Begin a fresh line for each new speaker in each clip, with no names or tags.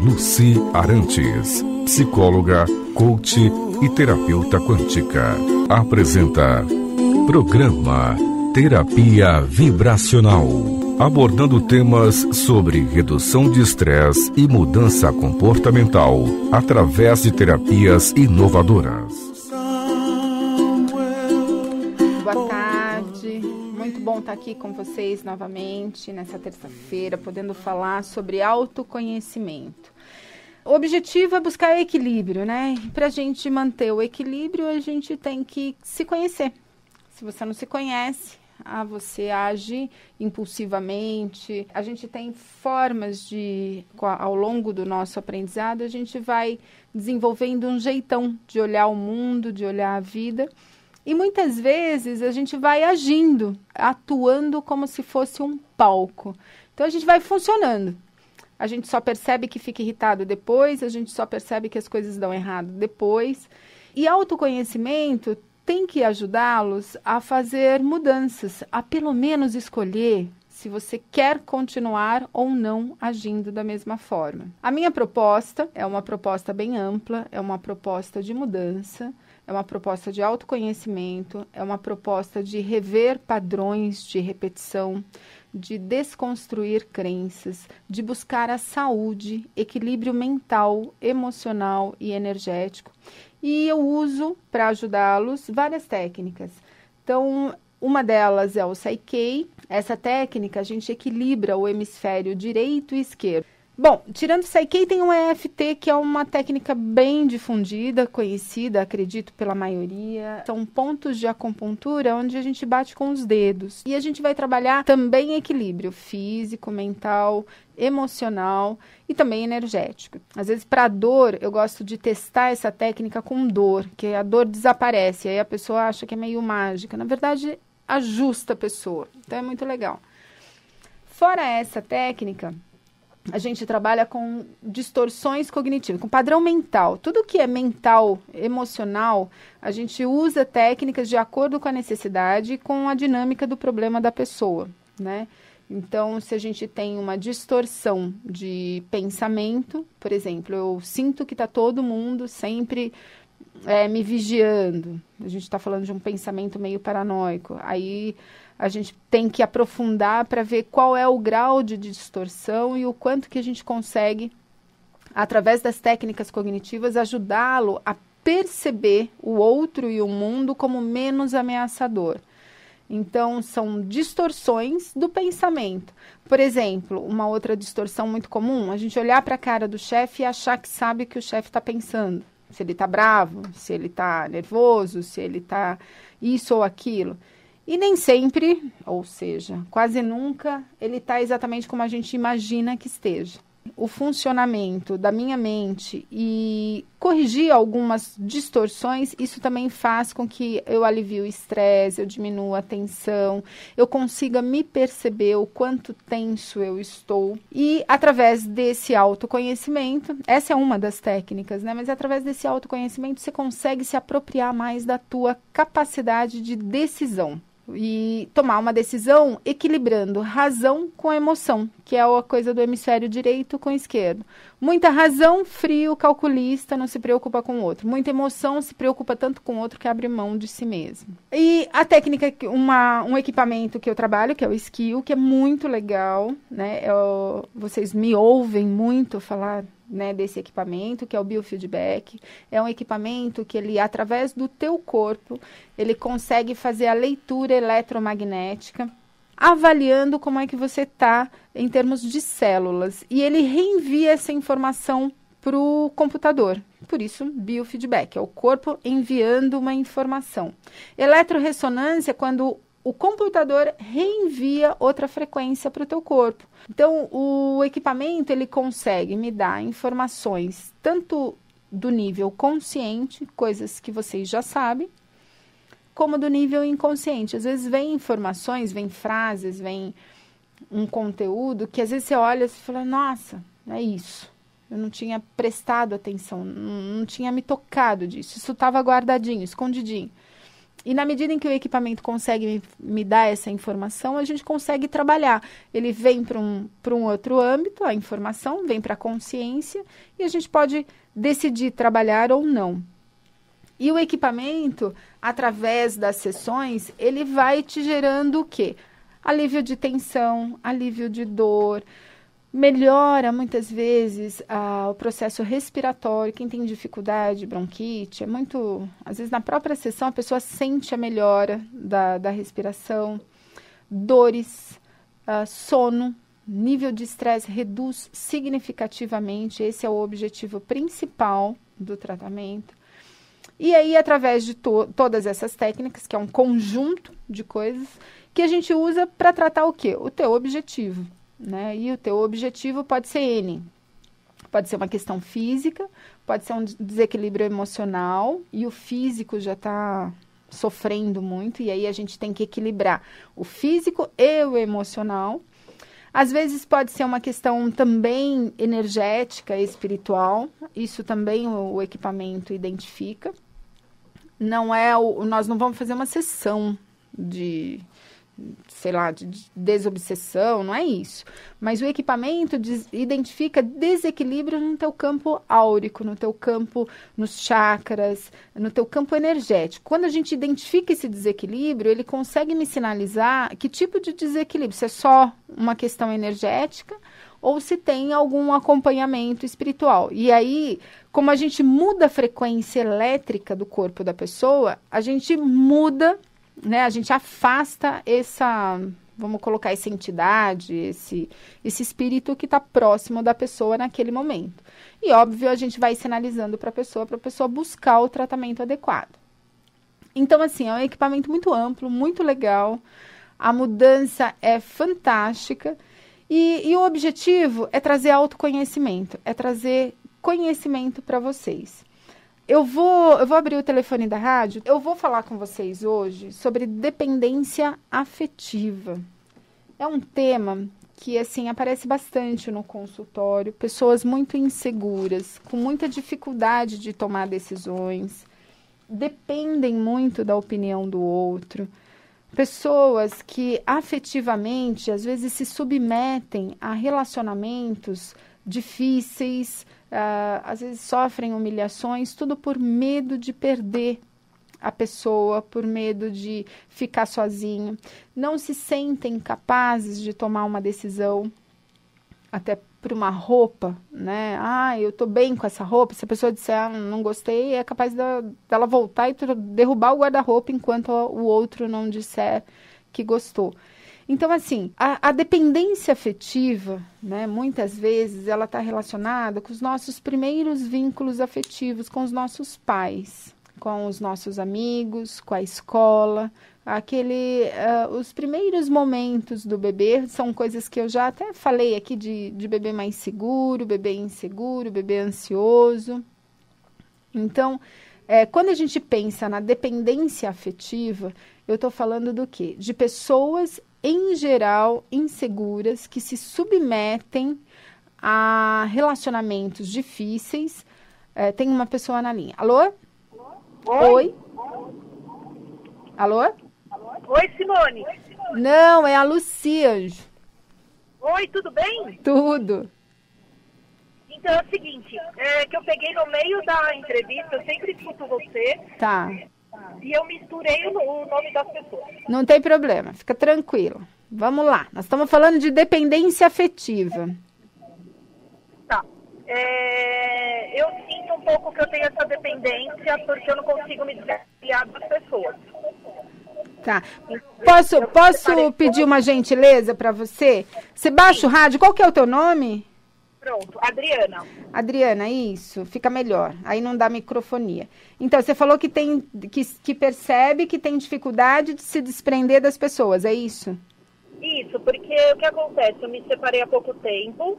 Lucy Arantes, psicóloga, coach e terapeuta quântica, apresenta Programa Terapia Vibracional, abordando temas sobre redução de estresse e mudança comportamental através de terapias inovadoras.
Boa tarde, muito bom estar aqui com vocês novamente nessa terça-feira, podendo falar sobre autoconhecimento. O objetivo é buscar equilíbrio, né? Para a gente manter o equilíbrio, a gente tem que se conhecer. Se você não se conhece, você age impulsivamente. A gente tem formas de, ao longo do nosso aprendizado, a gente vai desenvolvendo um jeitão de olhar o mundo, de olhar a vida. E muitas vezes a gente vai agindo, atuando como se fosse um palco. Então a gente vai funcionando. A gente só percebe que fica irritado depois, a gente só percebe que as coisas dão errado depois. E autoconhecimento tem que ajudá-los a fazer mudanças, a pelo menos escolher se você quer continuar ou não agindo da mesma forma. A minha proposta é uma proposta bem ampla, é uma proposta de mudança, é uma proposta de autoconhecimento, é uma proposta de rever padrões de repetição, de desconstruir crenças, de buscar a saúde, equilíbrio mental, emocional e energético. E eu uso, para ajudá-los, várias técnicas. Então, uma delas é o Psyche. Essa técnica, a gente equilibra o hemisfério direito e esquerdo. Bom, tirando o Psyche, tem o EFT, que é uma técnica bem difundida, conhecida, acredito, pela maioria. São pontos de acupuntura onde a gente bate com os dedos. E a gente vai trabalhar também equilíbrio físico, mental, emocional e também energético. Às vezes, para dor, eu gosto de testar essa técnica com dor, que a dor desaparece, aí a pessoa acha que é meio mágica. Na verdade, ajusta a pessoa. Então, é muito legal. Fora essa técnica, a gente trabalha com distorções cognitivas, com padrão mental. Tudo que é mental, emocional, a gente usa técnicas de acordo com a necessidade e com a dinâmica do problema da pessoa, né? Então, se a gente tem uma distorção de pensamento, por exemplo, eu sinto que está todo mundo sempre me vigiando. A gente está falando de um pensamento meio paranoico. Aí a gente tem que aprofundar para ver qual é o grau de distorção e o quanto que a gente consegue, através das técnicas cognitivas, ajudá-lo a perceber o outro e o mundo como menos ameaçador. Então, são distorções do pensamento. Por exemplo, uma outra distorção muito comum, a gente olhar para a cara do chefe e achar que sabe o que o chefe está pensando. Se ele está bravo, se ele está nervoso, se ele está isso ou aquilo. E nem sempre, ou seja, quase nunca, ele está exatamente como a gente imagina que esteja. O funcionamento da minha mente e corrigir algumas distorções, isso também faz com que eu alivie o estresse, eu diminua a tensão, eu consiga me perceber o quanto tenso eu estou. E através desse autoconhecimento, essa é uma das técnicas, né? Mas através desse autoconhecimento você consegue se apropriar mais da tua capacidade de decisão. E tomar uma decisão equilibrando razão com emoção, que é a coisa do hemisfério direito com esquerdo. Muita razão, frio, calculista, não se preocupa com o outro. Muita emoção, se preocupa tanto com o outro que abre mão de si mesmo. E a técnica, um equipamento que eu trabalho, que é o Skill, que é muito legal, né? Vocês me ouvem muito falar, né, desse equipamento, que é o biofeedback. É um equipamento que ele, através do teu corpo, ele consegue fazer a leitura eletromagnética, avaliando como é que você está em termos de células. E ele reenvia essa informação para o computador. Por isso, biofeedback, é o corpo enviando uma informação. Eletrorressonância, quando o computador reenvia outra frequência para o teu corpo. Então, o equipamento, ele consegue me dar informações tanto do nível consciente, coisas que vocês já sabem, como do nível inconsciente. Às vezes vem informações, vem frases, vem um conteúdo que às vezes você olha e fala, nossa, é isso. Eu não tinha prestado atenção, não tinha me tocado disso. Isso estava guardadinho, escondidinho. E na medida em que o equipamento consegue me dar essa informação, a gente consegue trabalhar. Ele vem para um outro âmbito, a informação vem para a consciência, e a gente pode decidir trabalhar ou não. E o equipamento, através das sessões, ele vai te gerando o quê? Alívio de tensão, alívio de dor, melhora muitas vezes o processo respiratório. Quem tem dificuldade, bronquite, às vezes na própria sessão a pessoa sente a melhora da respiração, dores, sono, nível de estresse reduz significativamente. Esse é o objetivo principal do tratamento. E aí, através de todas essas técnicas, que é um conjunto de coisas, que a gente usa para tratar o quê? O teu objetivo, né? E o teu objetivo pode ser N. Pode ser uma questão física, pode ser um desequilíbrio emocional, e o físico já está sofrendo muito, e aí a gente tem que equilibrar o físico e o emocional. Às vezes pode ser uma questão também energética e espiritual, isso também o equipamento identifica. Nós não vamos fazer uma sessão de desobsessão, não é isso. Mas o equipamento identifica desequilíbrio no teu campo áurico, no teu campo, nos chakras, no teu campo energético. Quando a gente identifica esse desequilíbrio, ele consegue me sinalizar que tipo de desequilíbrio, se é só uma questão energética ou se tem algum acompanhamento espiritual. E aí, como a gente muda a frequência elétrica do corpo da pessoa, a gente muda, né? A gente afasta vamos colocar essa entidade, esse espírito que está próximo da pessoa naquele momento. E, óbvio, a gente vai sinalizando para a pessoa buscar o tratamento adequado. Então, assim, é um equipamento muito amplo, muito legal. A mudança é fantástica. E o objetivo é trazer autoconhecimento, é trazer conhecimento para vocês. Eu vou abrir o telefone da rádio, eu vou falar com vocês hoje sobre dependência afetiva. É um tema que, assim, aparece bastante no consultório, pessoas muito inseguras, com muita dificuldade de tomar decisões, dependem muito da opinião do outro. Pessoas que afetivamente, às vezes, se submetem a relacionamentos difíceis, às vezes sofrem humilhações, tudo por medo de perder a pessoa, por medo de ficar sozinho. Não se sentem capazes de tomar uma decisão, até por uma roupa, né? Eu tô bem com essa roupa. Se a pessoa disser, não gostei, é capaz dela voltar e derrubar o guarda-roupa enquanto o outro não disser que gostou. Então, assim, a dependência afetiva, né, muitas vezes, ela está relacionada com os nossos primeiros vínculos afetivos, com os nossos pais, com os nossos amigos, com a escola. Os primeiros momentos do bebê são coisas que eu já até falei aqui de bebê mais seguro, bebê inseguro, bebê ansioso. Então, quando a gente pensa na dependência afetiva, eu estou falando do quê? De pessoas, em geral, inseguras, que se submetem a relacionamentos difíceis. Tem uma pessoa na linha. Alô? Oi? Alô?
Oi, Simone.
Não, é a Lucia.
Oi, tudo bem?
Tudo.
Então é o seguinte, que eu peguei no meio da entrevista, eu sempre escuto você.
Tá.
E eu misturei o nome das pessoas.
Não tem problema, fica tranquilo. Vamos lá, nós estamos falando de dependência afetiva.
Tá. Eu sinto um pouco que eu tenho essa dependência porque eu não consigo me desvencilhar das pessoas.
Tá. Posso pedir uma gentileza para você? Você baixa o rádio, qual que é o teu nome?
Pronto, Adriana.
Adriana, isso, fica melhor. Aí não dá microfonia. Então, você falou que percebe que tem dificuldade de se desprender das pessoas, é isso?
Isso, porque o que acontece? Eu me separei há pouco tempo,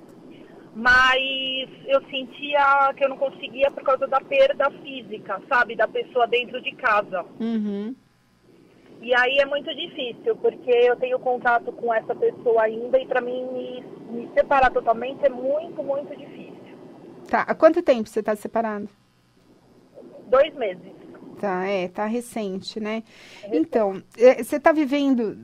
mas eu sentia que eu não conseguia por causa da perda física, sabe? Da pessoa dentro de casa.
Uhum.
E aí é muito difícil, porque eu tenho contato com essa pessoa ainda e para mim me separar totalmente é muito, muito difícil.
Tá, há quanto tempo você está separado?
2 meses.
Tá recente, né? Então, você tá vivendo...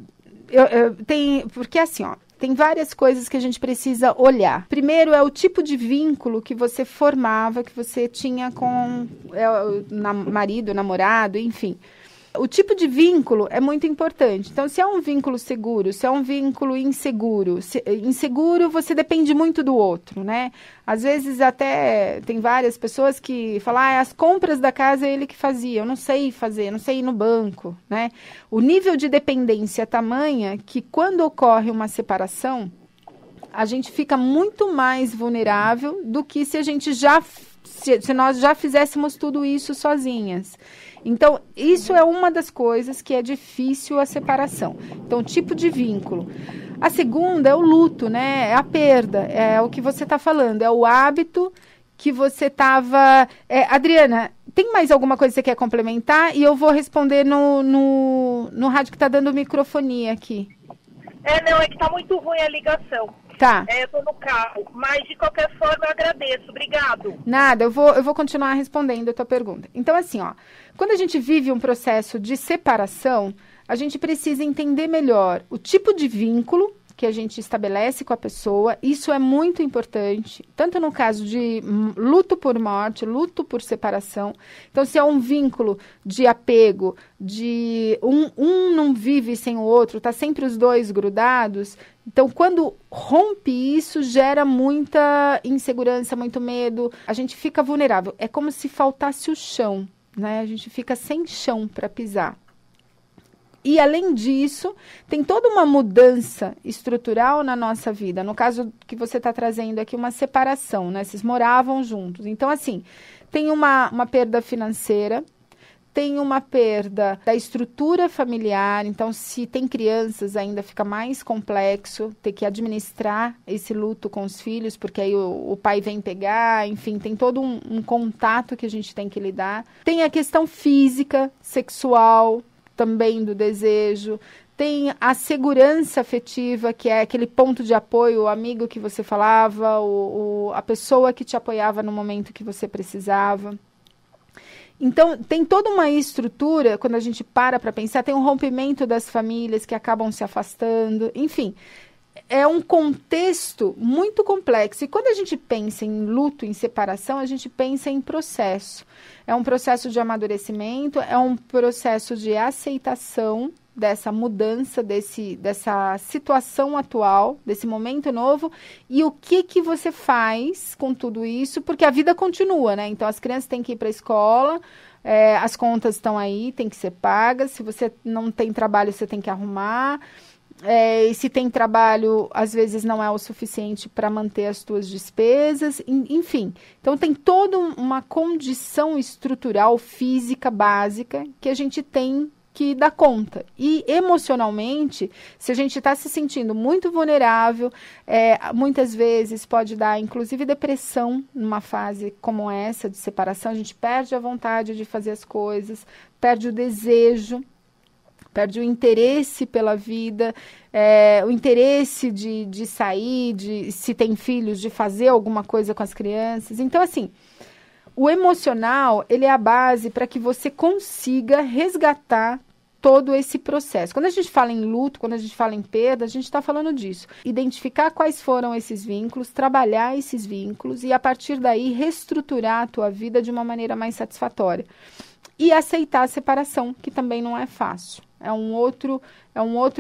Porque assim, ó, tem várias coisas que a gente precisa olhar. Primeiro é o tipo de vínculo que você formava, que você tinha com marido, namorado, enfim. O tipo de vínculo é muito importante. Então, se é um vínculo seguro, se é um vínculo inseguro, inseguro você depende muito do outro, né? Às vezes até tem várias pessoas que falam, as compras da casa é ele que fazia, eu não sei fazer, não sei ir no banco, né? O nível de dependência é tamanha que quando ocorre uma separação, a gente fica muito mais vulnerável do que se nós já fizéssemos tudo isso sozinhas. Então, isso é uma das coisas que é difícil a separação. Então, tipo de vínculo. A segunda é o luto, né? É a perda, é o que você está falando, é o hábito que você estava... Adriana, tem mais alguma coisa que você quer complementar? E eu vou responder no rádio que está dando microfonia aqui.
Não, é que está muito ruim a ligação.
Tá.
Eu tô no carro, mas de qualquer forma eu agradeço. Obrigado.
Nada, eu vou continuar respondendo a tua pergunta. Então, assim, ó, quando a gente vive um processo de separação, a gente precisa entender melhor o tipo de vínculo que a gente estabelece com a pessoa. Isso é muito importante, tanto no caso de luto por morte, luto por separação. Então, se é um vínculo de apego, de um não vive sem o outro, tá sempre os dois grudados. Então, quando rompe isso, gera muita insegurança, muito medo. A gente fica vulnerável. É como se faltasse o chão, né? A gente fica sem chão para pisar. E, além disso, tem toda uma mudança estrutural na nossa vida. No caso que você está trazendo aqui, uma separação, né? Vocês moravam juntos. Então, assim, tem uma perda financeira, tem uma perda da estrutura familiar. Então, se tem crianças, ainda fica mais complexo ter que administrar esse luto com os filhos, porque aí o pai vem pegar, enfim, tem todo um contato que a gente tem que lidar. Tem a questão física, sexual, também do desejo, tem a segurança afetiva, que é aquele ponto de apoio, o amigo que você falava, a pessoa que te apoiava no momento que você precisava. Então, tem toda uma estrutura, quando a gente para pensar, tem um rompimento das famílias que acabam se afastando, enfim, é um contexto muito complexo. E quando a gente pensa em luto, em separação, a gente pensa em processo. É um processo de amadurecimento, é um processo de aceitação dessa mudança, dessa situação atual, desse momento novo, e o que você faz com tudo isso, porque a vida continua, né? Então, as crianças têm que ir para a escola, as contas estão aí, tem que ser pagas, se você não tem trabalho, você tem que arrumar, e se tem trabalho, às vezes não é o suficiente para manter as tuas despesas, enfim. Então, tem toda uma condição estrutural, física, básica, que a gente tem que dar conta. E, emocionalmente, se a gente está se sentindo muito vulnerável, muitas vezes pode dar, inclusive, depressão numa fase como essa de separação. A gente perde a vontade de fazer as coisas, perde o desejo, perde o interesse pela vida, o interesse de sair, se tem filhos, de fazer alguma coisa com as crianças. Então, assim, o emocional, ele é a base para que você consiga resgatar todo esse processo. Quando a gente fala em luto, quando a gente fala em perda, a gente está falando disso. Identificar quais foram esses vínculos, trabalhar esses vínculos e, a partir daí, reestruturar a tua vida de uma maneira mais satisfatória. E aceitar a separação, que também não é fácil. É um outro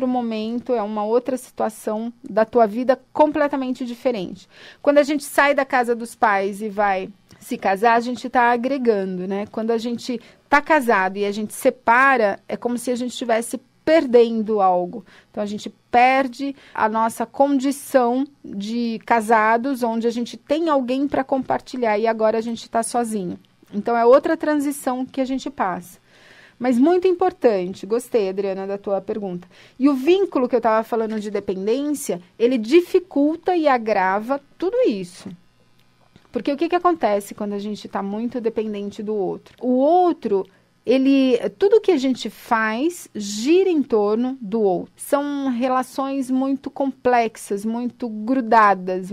momento, é uma outra situação da tua vida completamente diferente. Quando a gente sai da casa dos pais e vai se casar, a gente está agregando, né? Quando a gente está casado e a gente separa, é como se a gente estivesse perdendo algo. Então, a gente perde a nossa condição de casados, onde a gente tem alguém para compartilhar e agora a gente está sozinho. Então, é outra transição que a gente passa. Mas muito importante, gostei, Adriana, da tua pergunta. E o vínculo que eu estava falando de dependência, ele dificulta e agrava tudo isso. Porque o que acontece quando a gente está muito dependente do outro? O outro, tudo que a gente faz gira em torno do outro. São relações muito complexas, muito grudadas,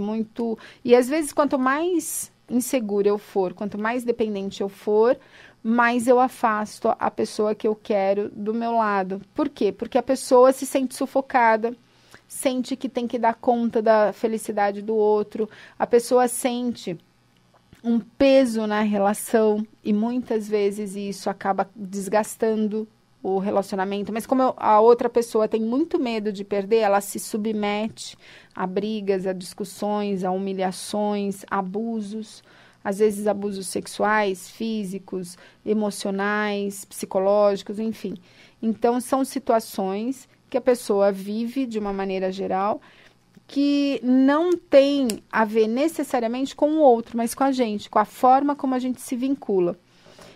e às vezes quanto mais insegura eu for, quanto mais dependente eu for, mais eu afasto a pessoa que eu quero do meu lado. Por quê? Porque a pessoa se sente sufocada, sente que tem que dar conta da felicidade do outro, a pessoa sente um peso na relação e muitas vezes isso acaba desgastando o relacionamento, mas como a outra pessoa tem muito medo de perder, ela se submete a brigas, a discussões, a humilhações, abusos, às vezes abusos sexuais, físicos, emocionais, psicológicos, enfim. Então, são situações que a pessoa vive de uma maneira geral que não tem a ver necessariamente com o outro, mas com a gente, com a forma como a gente se vincula.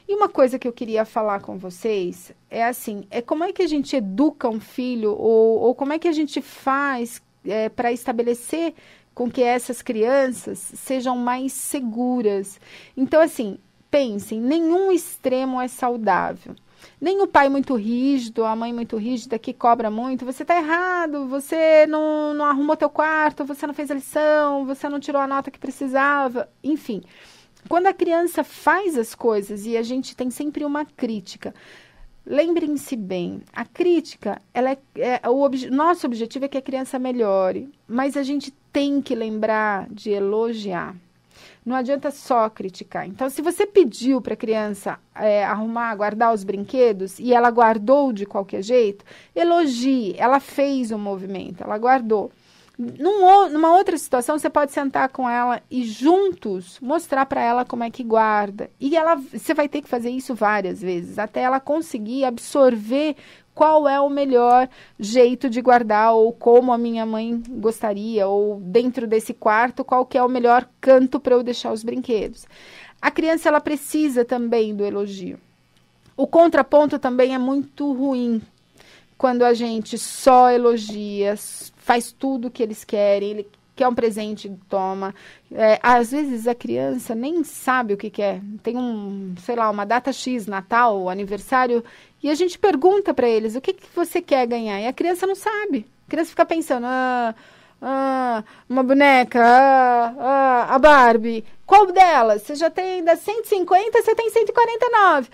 E uma coisa que eu queria falar com vocês é assim, como é que a gente educa um filho ou como é que a gente faz para estabelecer com que essas crianças sejam mais seguras. Então, assim, pensem, nenhum extremo é saudável. Nem o pai muito rígido, a mãe muito rígida, que cobra muito, você está errado, você não arrumou teu quarto, você não fez a lição, você não tirou a nota que precisava, enfim. Quando a criança faz as coisas e a gente tem sempre uma crítica, lembrem-se bem, a crítica, nosso objetivo é que a criança melhore, mas a gente tem que lembrar de elogiar. Não adianta só criticar. Então, se você pediu para a criança guardar os brinquedos e ela guardou de qualquer jeito, elogie, ela fez o movimento, ela guardou. Numa outra situação, você pode sentar com ela e juntos mostrar para ela como é que guarda. E você vai ter que fazer isso várias vezes, até ela conseguir absorver qual é o melhor jeito de guardar, ou como a minha mãe gostaria, ou dentro desse quarto, qual que é o melhor canto para eu deixar os brinquedos. A criança, ela precisa também do elogio. O contraponto também é muito ruim, quando a gente só elogia, faz tudo o que eles querem, ele quer um presente, toma. Às vezes a criança nem sabe o que quer. Tem uma data X, Natal, aniversário, e a gente pergunta para eles, o que você quer ganhar? E a criança não sabe. A criança fica pensando, uma boneca, a Barbie. Qual delas? Você já tem das 150, você tem 149.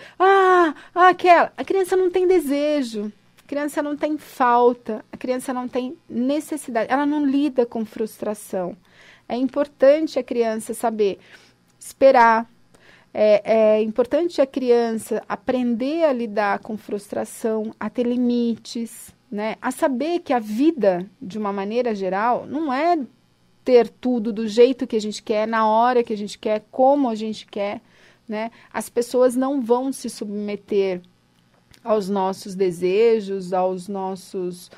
Aquela. A criança não tem desejo. A criança não tem falta, a criança não tem necessidade, ela não lida com frustração. É importante a criança saber esperar, é importante a criança aprender a lidar com frustração, a ter limites, né? A saber que a vida, de uma maneira geral, não é ter tudo do jeito que a gente quer, na hora que a gente quer, como a gente quer, né? As pessoas não vão se submeter aos nossos desejos, aos nossos,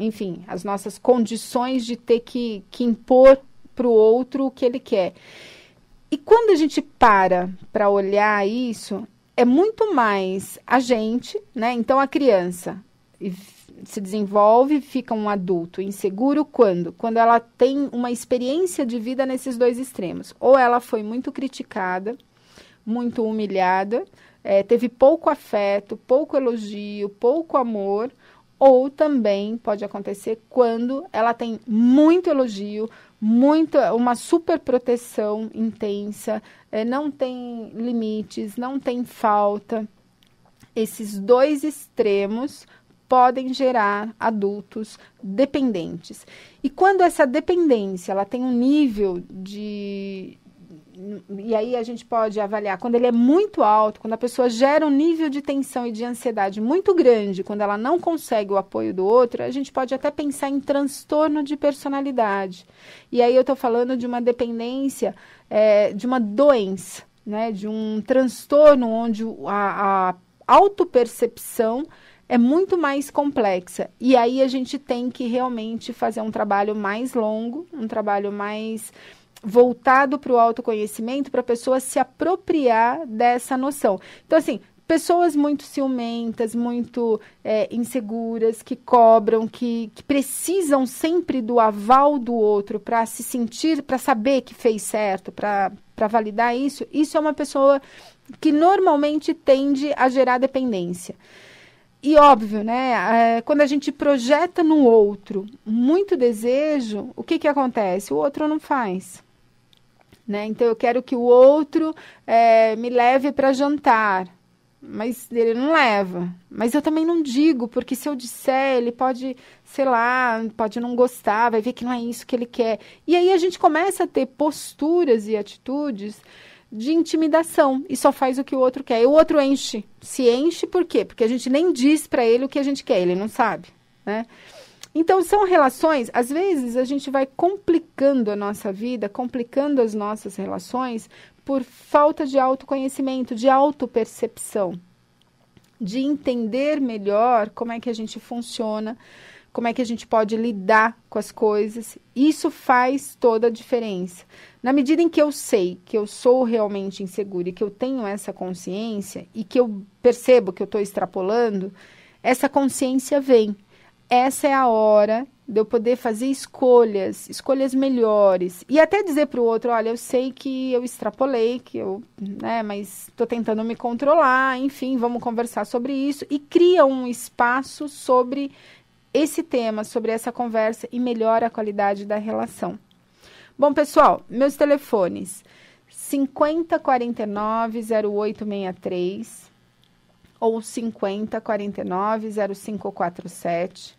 enfim, as nossas condições de ter que impor para o outro o que ele quer. E quando a gente para olhar isso, é muito mais a gente, né? Então, a criança se desenvolve, fica um adulto inseguro quando ela tem uma experiência de vida nesses dois extremos. Ou ela foi muito criticada, muito humilhada, teve pouco afeto, pouco elogio, pouco amor, ou também pode acontecer quando ela tem muito elogio, uma super proteção intensa, não tem limites, não tem falta. Esses dois extremos podem gerar adultos dependentes. E quando essa dependência ela tem um nível de... E aí a gente pode avaliar, quando ele é muito alto, quando a pessoa gera um nível de tensão e de ansiedade muito grande, quando ela não consegue o apoio do outro, a gente pode até pensar em transtorno de personalidade. E aí eu estou falando de uma dependência, de uma doença, né? De um transtorno onde a autopercepção é muito mais complexa. E aí a gente tem que realmente fazer um trabalho mais longo, um trabalho mais voltado para o autoconhecimento, para a pessoa se apropriar dessa noção. Então, assim, pessoas muito ciumentas, muito inseguras, que cobram, que precisam sempre do aval do outro para se sentir, para saber que fez certo, para validar isso, isso é uma pessoa que normalmente tende a gerar dependência. E óbvio, né, quando a gente projeta no outro muito desejo, o que acontece? O outro não faz. né? Então, eu quero que o outro me leve para jantar, mas ele não leva. Mas eu também não digo, porque se eu disser, ele pode, sei lá, pode não gostar, vai ver que não é isso que ele quer. E aí a gente começa a ter posturas e atitudes de intimidação e só faz o que o outro quer. E o outro se enche por quê? Porque a gente nem diz para ele o que a gente quer, ele não sabe, né? Então, são relações, às vezes a gente vai complicando a nossa vida, complicando as nossas relações por falta de autoconhecimento, de autopercepção, de entender melhor como é que a gente funciona, como é que a gente pode lidar com as coisas. Isso faz toda a diferença. Na medida em que eu sei que eu sou realmente insegura e que eu tenho essa consciência e que eu percebo que eu estou extrapolando, essa consciência vem. Essa é a hora de eu poder fazer escolhas melhores. E até dizer para o outro, olha, eu sei que eu extrapolei, mas estou tentando me controlar, enfim, vamos conversar sobre isso. E cria um espaço sobre esse tema, sobre essa conversa e melhora a qualidade da relação. Bom, pessoal, meus telefones, 5049-0863 ou 5049-0547.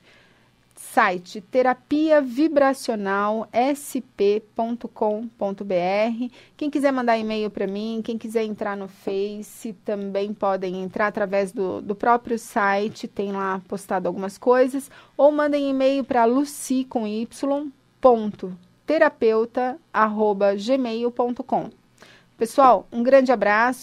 Site terapiavibracionalsp.com.br. Quem quiser mandar e-mail para mim, quem quiser entrar no Face, também podem entrar através do próprio site, tem lá postado algumas coisas, ou mandem e-mail para lucy.terapeuta@gmail.com. Pessoal, um grande abraço.